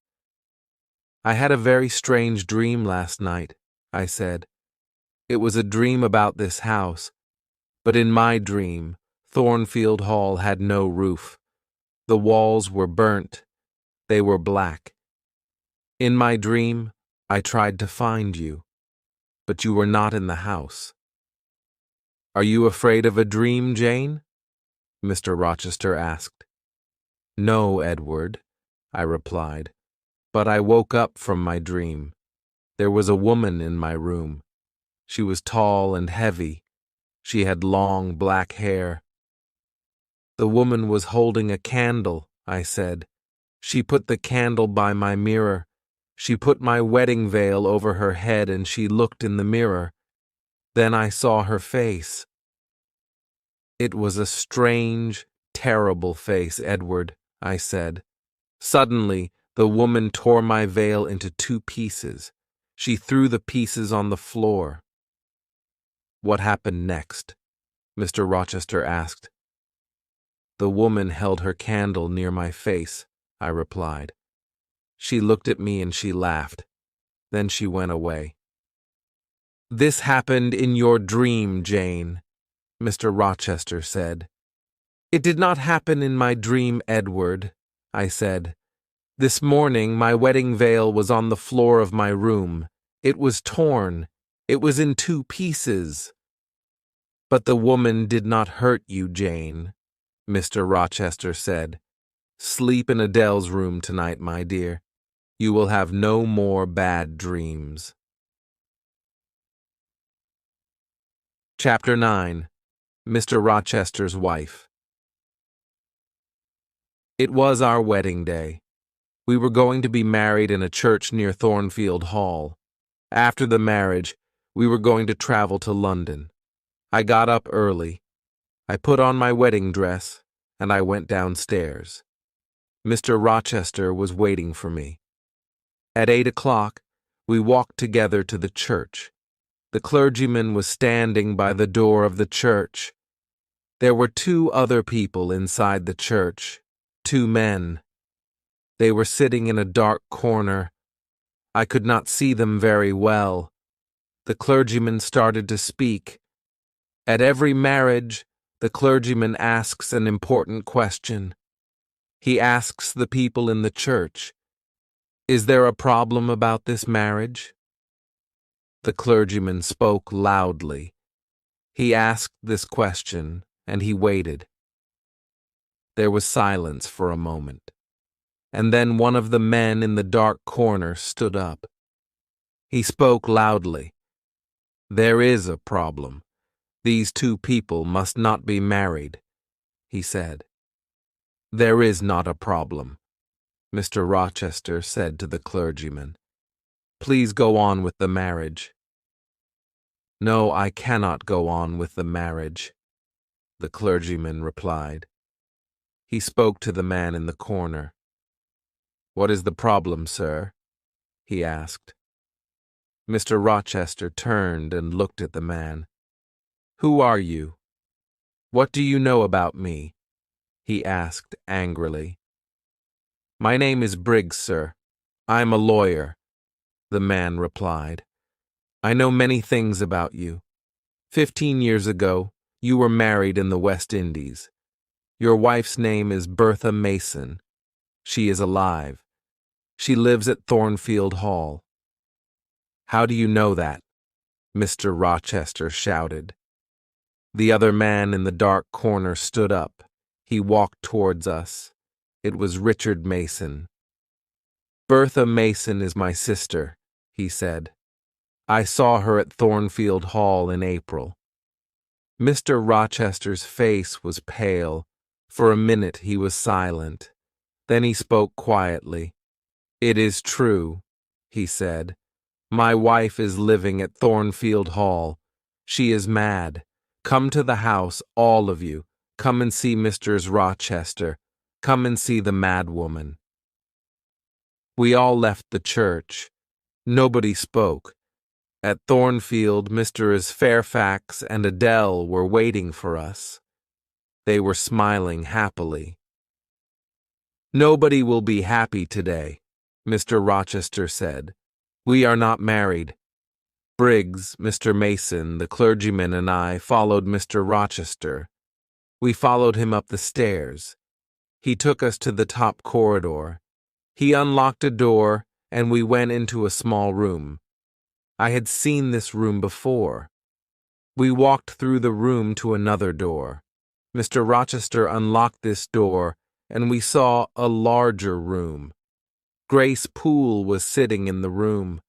Speaker 2: I had a very strange dream last night, I said. It was a dream about this house, but in my dream, Thornfield Hall had no roof. The walls were burnt. They were black. In my dream, I tried to find you, but you were not in the house. Are you afraid of a dream, Jane? Mr. Rochester asked. No, Edward, I replied, but I woke up from my dream. There was a woman in my room. She was tall and heavy. She had long black hair. The woman was holding a candle, I said. She put the candle by my mirror. She put my wedding veil over her head and she looked in the mirror. Then I saw her face. It was a strange, terrible face, Edward, I said. Suddenly, the woman tore my veil into 2 pieces. She threw the pieces on the floor. What happened next? Mr. Rochester asked. The woman held her candle near my face, I replied. She looked at me and she laughed. Then she went away. This happened in your dream, Jane, Mr. Rochester said. It did not happen in my dream, Edward, I said. This morning my wedding veil was on the floor of my room. It was torn. It was in 2 pieces. But the woman did not hurt you, Jane, Mr. Rochester said. Sleep in Adele's room tonight, my dear. You will have no more bad dreams. Chapter 9. Mr. Rochester's Wife. It was our wedding day. We were going to be married in a church near Thornfield Hall. After the marriage, we were going to travel to London. I got up early. I put on my wedding dress, and I went downstairs. Mr. Rochester was waiting for me. At 8 o'clock, we walked together to the church. The clergyman was standing by the door of the church. There were 2 other people inside the church, 2 men. They were sitting in a dark corner. I could not see them very well. The clergyman started to speak. At every marriage, the clergyman asks an important question. He asks the people in the church, "Is there a problem about this marriage?" The clergyman spoke loudly. He asked this question, and he waited. There was silence for a moment, and then one of the men in the dark corner stood up. He spoke loudly. "There is a problem. These 2 people must not be married," he said. "There is not a problem," Mr. Rochester said to the clergyman. "Please go on with the marriage." "No, I cannot go on with the marriage," the clergyman replied. He spoke to the man in the corner. "What is the problem, sir?" he asked. Mr. Rochester turned and looked at the man. "Who are you? What do you know about me?" he asked angrily. "My name is Briggs, sir. I'm a lawyer," the man replied. "I know many things about you. 15 years ago, you were married in the West Indies. Your wife's name is Bertha Mason. She is alive. She lives at Thornfield Hall." "How do you know that?" Mr. Rochester shouted. The other man in the dark corner stood up. He walked towards us. It was Richard Mason. "Bertha Mason is my sister," he said. "I saw her at Thornfield Hall in April." Mr. Rochester's face was pale. For a minute he was silent. Then he spoke quietly. "It is true," he said. "My wife is living at Thornfield Hall. She is mad. Come to the house, all of you. Come and see Mr. Rochester. Come and see the mad woman." We all left the church. Nobody spoke. At Thornfield, Mrs. Fairfax and Adele were waiting for us. They were smiling happily. "Nobody will be happy today," Mr. Rochester said. "We are not married." Briggs, Mr. Mason, the clergyman, and I followed Mr. Rochester. We followed him up the stairs. He took us to the top corridor. He unlocked a door, and we went into a small room. I had seen this room before. We walked through the room to another door. Mr. Rochester unlocked this door, and we saw a larger room. Grace Poole was sitting in the room,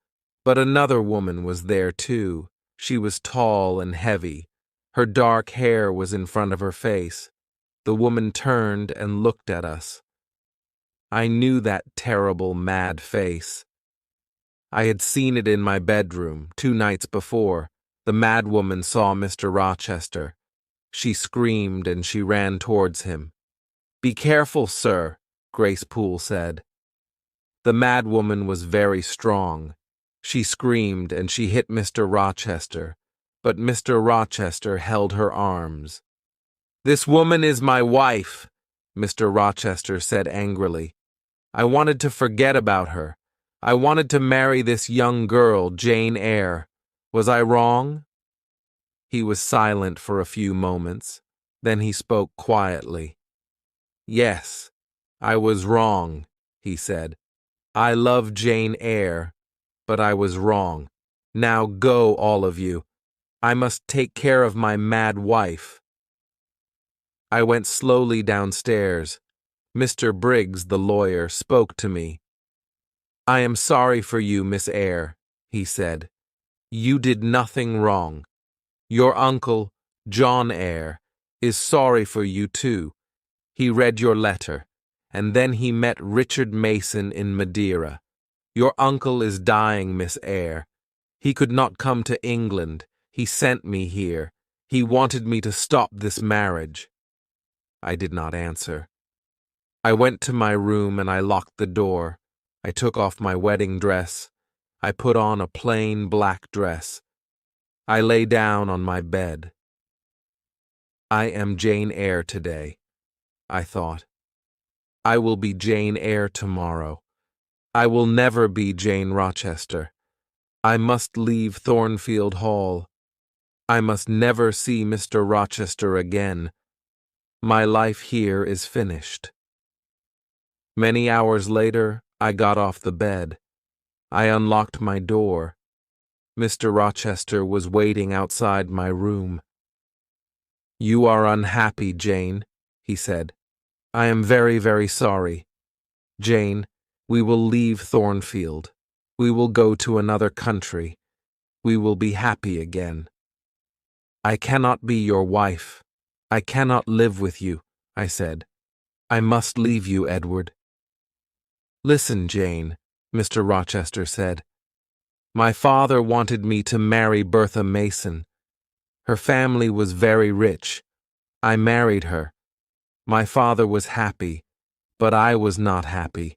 Speaker 2: but another woman was there too. She was tall and heavy. Her dark hair was in front of her face. The woman turned and looked at us. I knew that terrible, mad face. I had seen it in my bedroom 2 nights before. The mad woman saw Mr. Rochester. She screamed and she ran towards him. "Be careful, sir," Grace Poole said. The mad woman was very strong. She screamed and she hit Mr. Rochester, but Mr. Rochester held her arms. "This woman is my wife," Mr. Rochester said angrily. "I wanted to forget about her. I wanted to marry this young girl, Jane Eyre. Was I wrong?" He was silent for a few moments. Then he spoke quietly. "Yes, I was wrong," he said. "I love Jane Eyre, but I was wrong. Now go, all of you. I must take care of my mad wife." I went slowly downstairs. Mr. Briggs, the lawyer, spoke to me. "I am sorry for you, Miss Eyre," he said. "You did nothing wrong. Your uncle, John Eyre, is sorry for you too. He read your letter, and then he met Richard Mason in Madeira. Your uncle is dying, Miss Eyre. He could not come to England. He sent me here. He wanted me to stop this marriage. I did not answer. I went to my room and I locked the door. I took off my wedding dress. I put on a plain black dress. I lay down on my bed. I am Jane Eyre today, I thought. I will be Jane Eyre tomorrow. I will never be Jane Rochester. I must leave Thornfield Hall. I must never see Mr. Rochester again. My life here is finished. Many hours later, I got off the bed. I unlocked my door. Mr. Rochester was waiting outside my room. You are unhappy, Jane, he said. I am very, very sorry. Jane, we will leave Thornfield. We will go to another country. We will be happy again. I cannot be your wife. I cannot live with you, I said. I must leave you, Edward. Listen, Jane, Mr. Rochester said. My father wanted me to marry Bertha Mason. Her family was very rich. I married her. My father was happy, but I was not happy.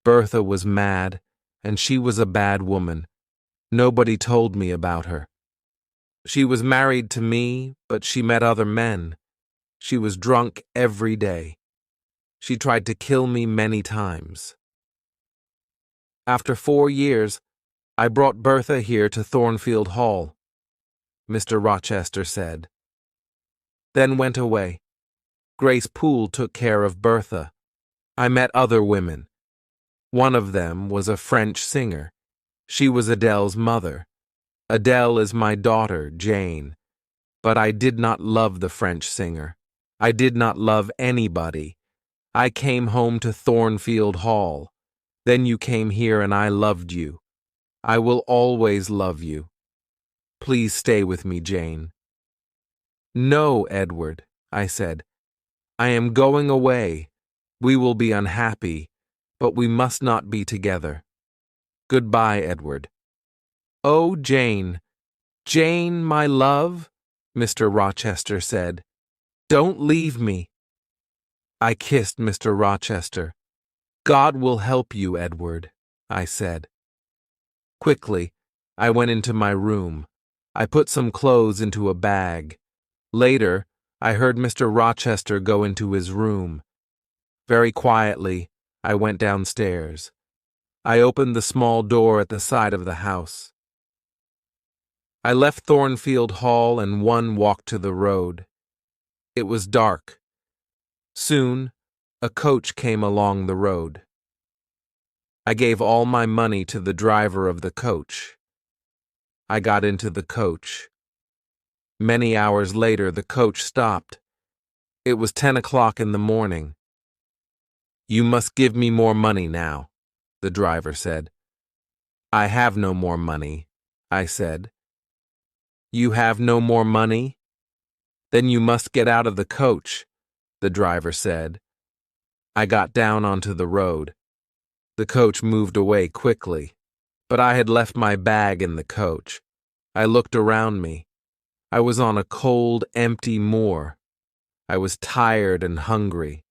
Speaker 2: Bertha was mad, and she was a bad woman. Nobody told me about her. She was married to me, but she met other men. She was drunk every day. She tried to kill me many times. After 4 years, I brought Bertha here to Thornfield Hall, Mr. Rochester said. Then went away. Grace Poole took care of Bertha. I met other women. One of them was a French singer. She was Adele's mother. Adele is my daughter, Jane. But I did not love the French singer. I did not love anybody. I came home to Thornfield Hall. Then you came here and I loved you. I will always love you. Please stay with me, Jane. No, Edward, I said. I am going away. We will be unhappy, but we must not be together. Goodbye, Edward. Oh, Jane, Jane, my love, Mr. Rochester said. Don't leave me. I kissed Mr. Rochester. God will help you, Edward, I said. Quickly, I went into my room. I put some clothes into a bag. Later, I heard Mr. Rochester go into his room. Very quietly, I went downstairs. I opened the small door at the side of the house. I left Thornfield Hall and one walked to the road. It was dark. Soon, a coach came along the road. I gave all my money to the driver of the coach. I got into the coach. Many hours later, the coach stopped. It was 10 o'clock in the morning. You must give me more money now, the driver said. I have no more money, I said. You have no more money? Then you must get out of the coach, the driver said. I got down onto the road. The coach moved away quickly, but I had left my bag in the coach. I looked around me. I was on a cold, empty moor. I was tired and hungry.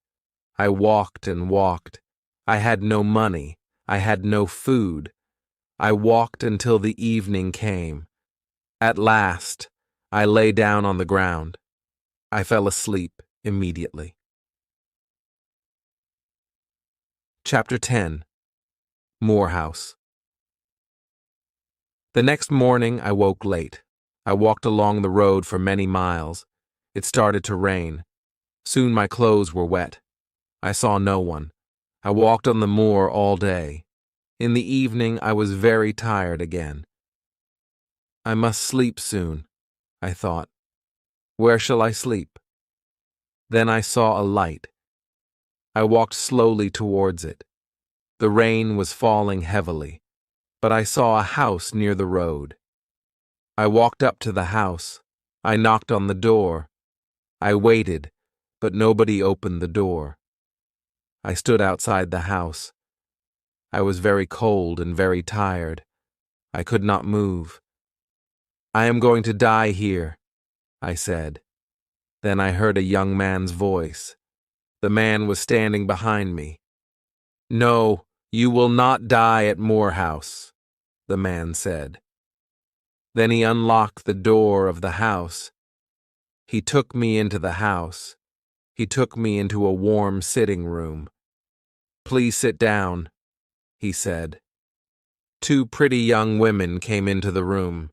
Speaker 2: I walked and walked. I had no money. I had no food. I walked until the evening came. At last, I lay down on the ground. I fell asleep immediately. Chapter 10. Moorhouse. The next morning I woke late. I walked along the road for many miles. It started to rain. Soon my clothes were wet. I saw no one. I walked on the moor all day. In the evening I was very tired again. I must sleep soon, I thought. Where shall I sleep? Then I saw a light. I walked slowly towards it. The rain was falling heavily, but I saw a house near the road. I walked up to the house. I knocked on the door. I waited, but nobody opened the door. I stood outside the house. I was very cold and very tired. I could not move. I am going to die here, I said. Then I heard a young man's voice. The man was standing behind me. No, you will not die at Moore House, the man said. Then he unlocked the door of the house. He took me into the house. He took me into a warm sitting room. Please sit down, he said. Two pretty young women came into the room.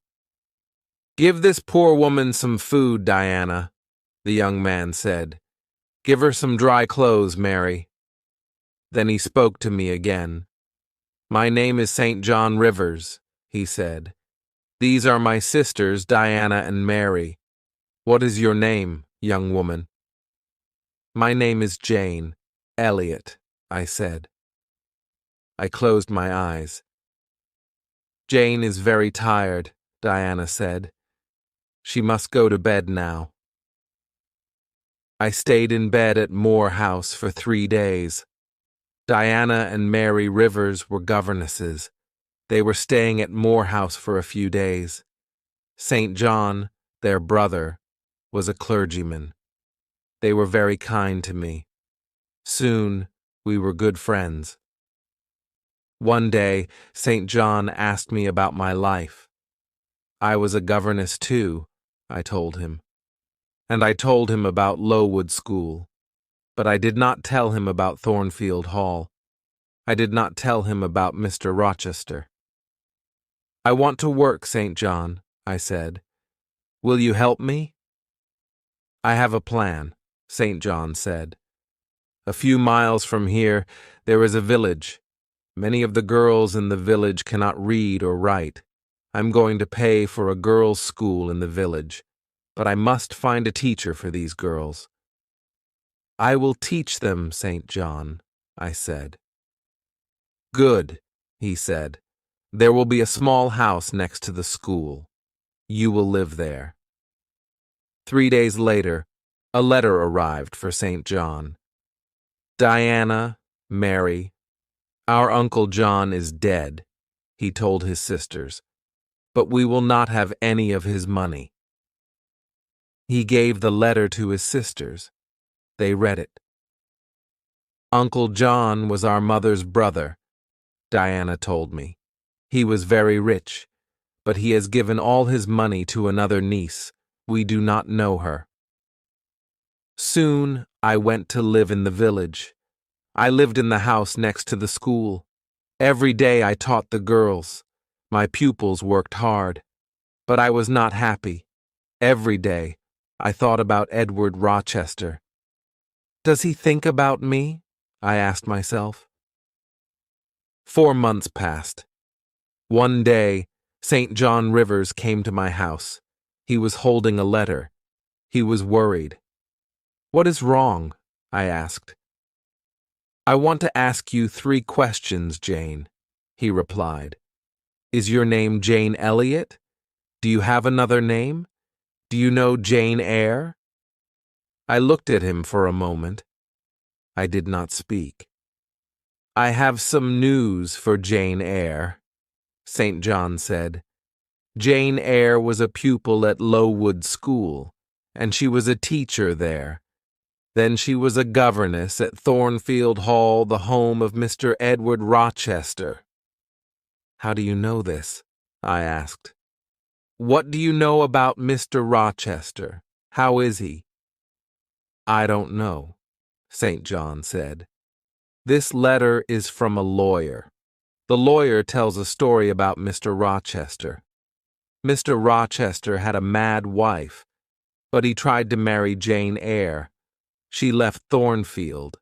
Speaker 2: Give this poor woman some food, Diana, the young man said. Give her some dry clothes, Mary. Then he spoke to me again. My name is St. John Rivers, he said. These are my sisters, Diana and Mary. What is your name, young woman? My name is Jane Elliot, I said. I closed my eyes. Jane is very tired, Diana said. She must go to bed now. I stayed in bed at Moore House for 3 days. Diana and Mary Rivers were governesses. They were staying at Moore House for a few days. St. John, their brother, was a clergyman. They were very kind to me. Soon, we were good friends. One day, St. John asked me about my life. I was a governess too, I told him. And I told him about Lowood School. But I did not tell him about Thornfield Hall. I did not tell him about Mr. Rochester. I want to work, St. John, I said. Will you help me? I have a plan, St. John said. A few miles from here, there is a village. Many of the girls in the village cannot read or write. I'm going to pay for a girls' school in the village, but I must find a teacher for these girls. I will teach them, St. John, I said. Good, he said. There will be a small house next to the school. You will live there. 3 days later, a letter arrived for St. John. Diana, Mary, our Uncle John is dead, he told his sisters, but we will not have any of his money. He gave the letter to his sisters. They read it. Uncle John was our mother's brother, Diana told me. He was very rich, but he has given all his money to another niece. We do not know her. Soon I went to live in the village. I lived in the house next to the school. Every day I taught the girls. My pupils worked hard, but I was not happy. Every day I thought about Edward Rochester. Does he think about me? I asked myself. 4 months passed. One day, St. John Rivers came to my house. He was holding a letter. He was worried. What is wrong? I asked. I want to ask you 3 questions, Jane, he replied. Is your name Jane Elliot? Do you have another name? Do you know Jane Eyre? I looked at him for a moment. I did not speak. I have some news for Jane Eyre, St. John said. Jane Eyre was a pupil at Lowood School, and she was a teacher there. Then she was a governess at Thornfield Hall, the home of Mr. Edward Rochester. How do you know this? I asked. What do you know about Mr. Rochester? How is he? I don't know, St. John said. This letter is from a lawyer. The lawyer tells a story about Mr. Rochester. Mr. Rochester had a mad wife, but he tried to marry Jane Eyre. She left Thornfield.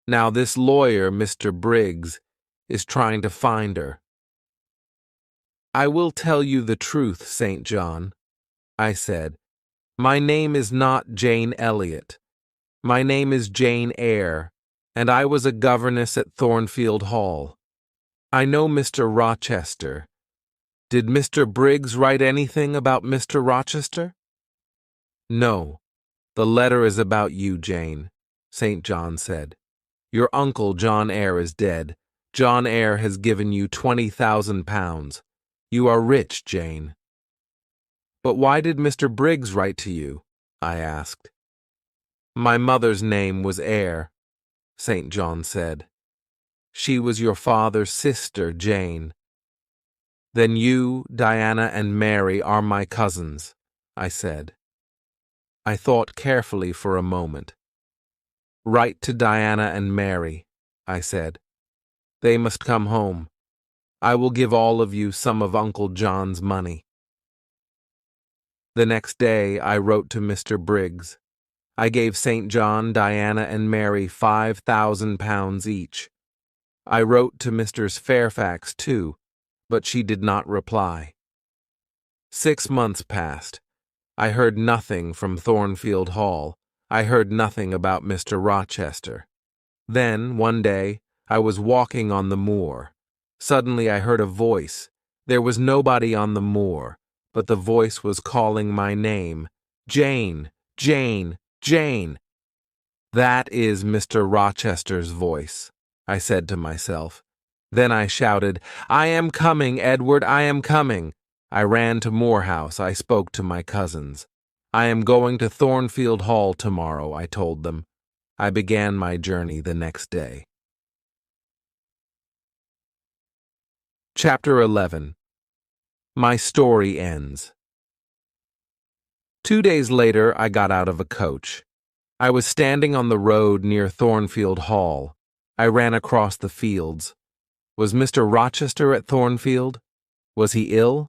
Speaker 2: Now this lawyer, Mr. Briggs, is trying to find her. I will tell you the truth, St. John, I said. My name is not Jane Elliot. My name is Jane Eyre, and I was a governess at Thornfield Hall. I know Mr. Rochester. Did Mr. Briggs write anything about Mr. Rochester? No, the letter is about you, Jane, St. John said. Your uncle, John Eyre, is dead. John Eyre has given you £20,000. You are rich, Jane. But why did Mr. Briggs write to you? I asked. My mother's name was Eyre, St. John said. She was your father's sister, Jane. Then you, Diana, and Mary are my cousins, I said. I thought carefully for a moment. Write to Diana and Mary, I said. They must come home. I will give all of you some of Uncle John's money. The next day I wrote to Mr. Briggs. I gave St. John, Diana, and Mary £5,000 each. I wrote to Mrs. Fairfax, too, but she did not reply. 6 months passed. I heard nothing from Thornfield Hall. I heard nothing about Mr. Rochester. Then, one day, I was walking on the moor. Suddenly I heard a voice. There was nobody on the moor, but the voice was calling my name. Jane, Jane, Jane. That is Mr. Rochester's voice, I said to myself. Then I shouted, I am coming, Edward, I am coming. I ran to Moor House. I spoke to my cousins. I am going to Thornfield Hall tomorrow, I told them. I began my journey the next day. Chapter 11. My story ends. 2 days later, I got out of a coach. I was standing on the road near Thornfield Hall. I ran across the fields. Was Mr. Rochester at Thornfield? Was he ill?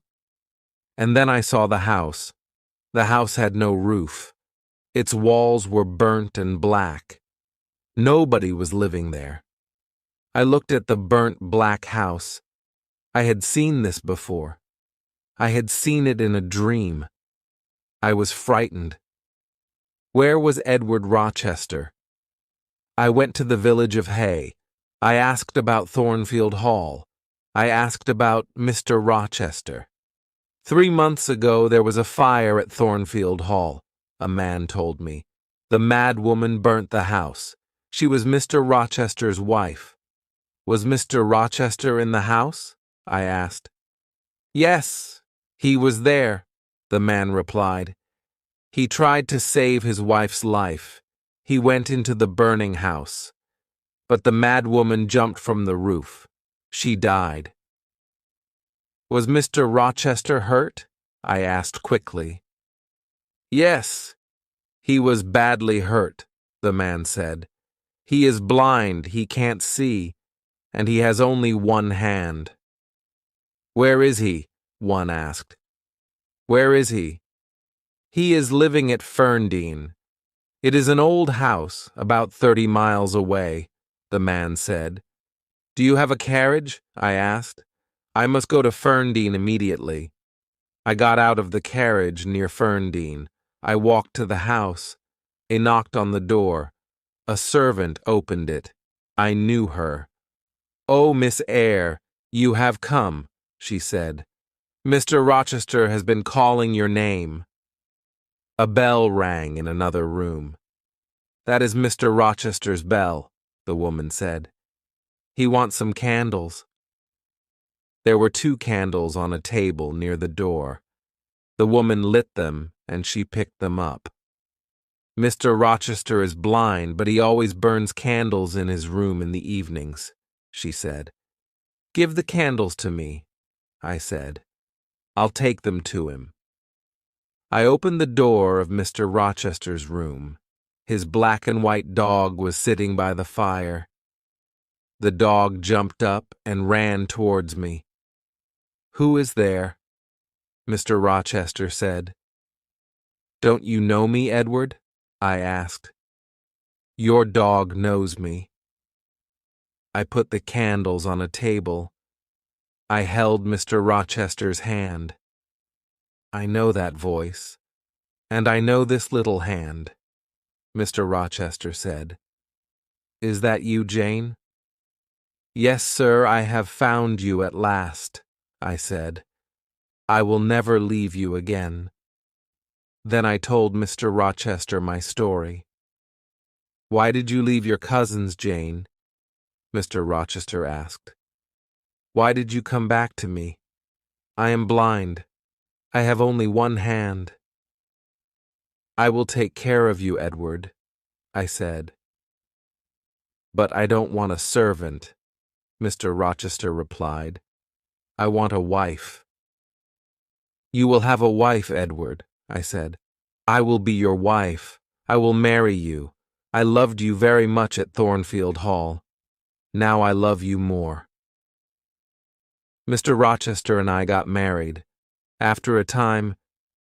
Speaker 2: And then I saw the house. The house had no roof. Its walls were burnt and black. Nobody was living there. I looked at the burnt black house. I had seen this before. I had seen it in a dream. I was frightened. Where was Edward Rochester? I went to the village of Hay. I asked about Thornfield Hall. I asked about Mr. Rochester. 3 months ago there was a fire at Thornfield Hall, a man told me. The mad woman burnt the house. She was Mr. Rochester's wife. Was Mr. Rochester in the house? I asked. Yes, he was there, the man replied. He tried to save his wife's life. He went into the burning house. But the mad woman jumped from the roof. She died. Was Mr. Rochester hurt? I asked quickly. Yes, he was badly hurt, the man said. He is blind, he can't see, and he has only one hand. Where is he? One asked. Where is he? He is living at Ferndean. It is an old house, about 30 miles away, the man said. Do you have a carriage? I asked. I must go to Ferndean immediately. I got out of the carriage near Ferndean. I walked to the house. I knocked on the door. A servant opened it. I knew her. Oh, Miss Eyre, you have come, she said. Mr. Rochester has been calling your name. A bell rang in another room. That is Mr. Rochester's bell, the woman said. He wants some candles. There were 2 candles on a table near the door. The woman lit them, and she picked them up. Mr. Rochester is blind, but he always burns candles in his room in the evenings, she said. Give the candles to me, I said. I'll take them to him. I opened the door of Mr. Rochester's room. His black and white dog was sitting by the fire. The dog jumped up and ran towards me. Who is there? Mr. Rochester said. Don't you know me, Edward? I asked. Your dog knows me. I put the candles on a table. I held Mr. Rochester's hand. I know that voice, and I know this little hand, Mr. Rochester said. Is that you, Jane? Yes, sir, I have found you at last, I said. I will never leave you again. Then I told Mr. Rochester my story. "Why did you leave your cousins, Jane?" Mr. Rochester asked. "Why did you come back to me? I am blind. I have only one hand." "I will take care of you, Edward," I said. "But I don't want a servant," Mr. Rochester replied. "I want a wife." "You will have a wife, Edward," I said. "I will be your wife. I will marry you. I loved you very much at Thornfield Hall. Now I love you more." Mr. Rochester and I got married. After a time,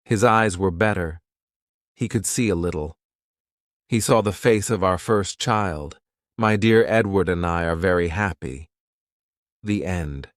Speaker 2: his eyes were better. He could see a little. He saw the face of our first child. My dear Edward and I are very happy. The end.